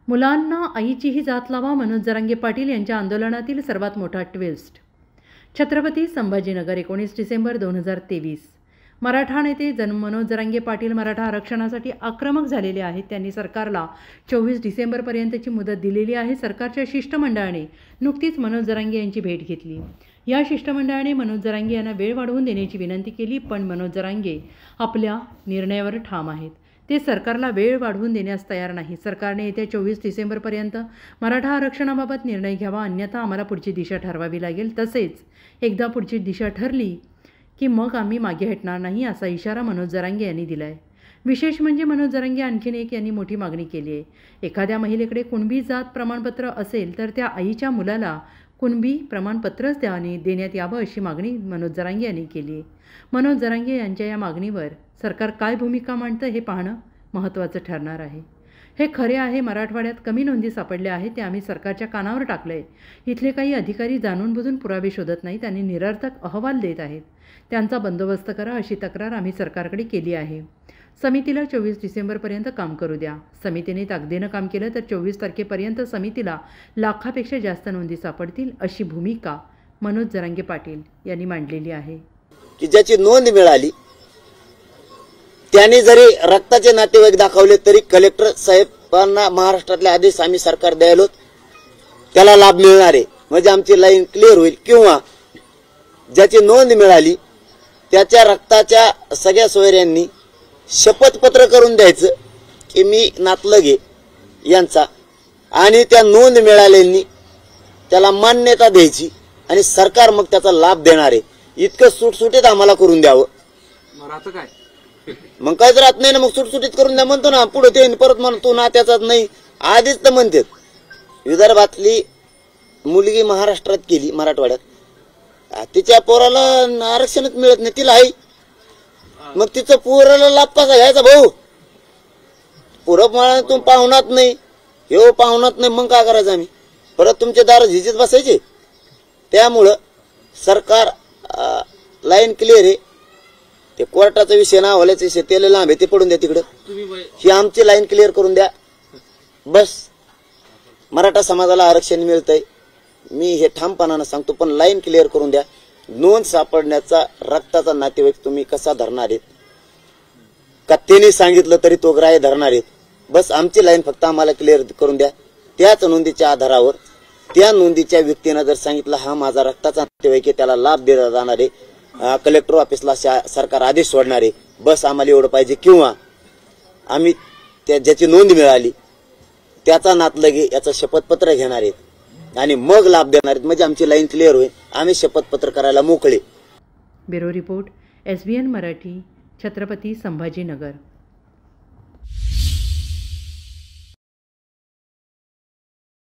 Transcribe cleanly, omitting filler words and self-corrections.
मुलांना आईचीही जात लावा, मनोज जरांगे पाटील यांच्या आंदोलनातील सर्वात मोठा ट्विस्ट। छत्रपती संभाजीनगर 19 डिसेंबर 2023। मराठा नेते मनोज जरांगे पाटील मराठा आरक्षणासाठी आक्रमक झालेले आहेत। त्यांनी सरकारला 24 डिसेंबरपर्यंतची मुदत दिलेली आहे। सरकारच्या शिष्टमंडळाने नुकतीच मनोज जरांगे यांची भेट घेतली। या शिष्टमंडळाने मनोज जरांगे यांना वेळ वाढवून देण्याची विनंती केली, पण मनोज जरांगे आपल्या निर्णयावर ठाम आहेत। ते सरकारला वेळ वाढवून देण्यास तयार नाही। सरकारने येत्या 24 डिसेंबरपर्यंत मराठा आरक्षणाबाबत निर्णय घ्यावा, अन्यथा आम्हाला पुढची दिशा ठरवावी लागेल। तसेच एकदा पुढची दिशा ठरली की मग आम्ही मागे हटणार नाही, असा इशारा मनोज जरांगे यांनी दिला आहे। विशेष म्हणजे मनोज जरांगे आणखीन एक यांनी मोठी मागणी केली आहे। एखाद्या महिलेकडे कुणबी जात प्रमाणपत्र असेल तर त्या आईच्या मुलाला कुणबी प्रमाणपत्रच देण्यात यावं, अशी मागणी मनोज जरांगे यांनी केली आहे। मनोज जरांगे यांच्या या मागणीवर सरकार काय भूमिका मांडतं हे पाहणं महत्त्वाचं ठरणार आहे। हे खरे आहे, मराठवाड्यात कमी नोंदी सापडल्या आहेत, ते आम्ही सरकारच्या कानावर टाकले। इथले काही अधिकारी जाणून बुजून पुरावे शोधत नाहीत आणि निरर्थक अहवाल देत आहेत। त्यांचा बंदोबस्त करा, अशी तक्रार आम्ही सरकारकडे केली आहे। समितीला 24 डिसेंबरपर्यंत काम करू द्या। समितीने ताकदीनं काम केलं तर 24 तारखेपर्यंत समितीला लाखापेक्षा जास्त नोंदी सापडतील, अशी भूमिका मनोज जरांगे पाटील यांनी मांडलेली आहे। की ज्याची नोंद मिळाली त्यांनी जरी रक्ताचे नातेवाईक दाखवले तरी कलेक्टर साहेबांना महाराष्ट्रातले आदेश आम्ही सरकार द्यायलो, त्याला लाभ मिळणार आहे। म्हणजे आमची लाईन क्लिअर होईल। किंवा ज्याची नोंद मिळाली त्याच्या रक्ताच्या सगळ्या सोयऱ्यांनी शपथपत्र करून द्यायचं की मी नातलगे यांचा, आणि त्या नोंद मिळालेली त्याला मान्यता द्यायची आणि सरकार मग त्याचा लाभ देणार आहे। इतकं सुटसुटीत आम्हाला करून द्यावं। मग काय तर राहत नाही ना, मग सुटसुटीत करून द्या म्हणतो ना, पुढे ते परत म्हणतो ना त्याचाच नाही। आधीच तर म्हणतात विदर्भातली मुलगी महाराष्ट्रात केली, मराठवाड्यात, तिच्या पोराला आरक्षणच मिळत नाही, तिला आहे, मग तिचं पोराला लाभ कसा घ्यायचा भाऊ? पुरब मला तुम्ही पाहुणात नाही, हे पाहुणात नाही, मग काय करायचं आम्ही? परत तुमचे दार झिजीत बसायचे। त्यामुळं सरकार लाईन क्लिअर आहे। ते कोर्टाचा विषय ना, हवाल्याचा विषय त्याला लांब आहे, ते पडून द्या तिकडं। ही आमची लाईन क्लिअर करून द्या बस। मराठा समाजाला आरक्षण मिळतंय, मी हे ठामपणानं सांगतो, पण लाईन क्लिअर करून द्या। नोंद सापडण्याचा रक्ताचा नातेवाईक तुम्ही कसा धरणार आहेत का? त्यांनी सांगितलं तरी तो ग्राह्य धरणार आहेत? बस आमची लाईन फक्त आम्हाला क्लिअर करून द्या। त्याच नोंदीच्या आधारावर त्या नोंदीच्या व्यक्तीनं जर सांगितलं हा माझा रक्ताचा नातेवाईक आहे, त्याला लाभ दिला जाणार आहे, कलेक्टर ऑफिसला सरकार आदेश सोडणार आहे, बस आम्हाला एवढं पाहिजे। किंवा आम्ही ज्याची नोंद मिळाली त्याचा नातलगे याचं शपथपत्र घेणार आहेत आणि मग लाभ देणार आहेत, म्हणजे आमची लाईन क्लिअर होईल, आम्ही शपथपत्र करायला मोकळे। Bureau report, SBN Marathi, Chhatrapati Sambhajinagar.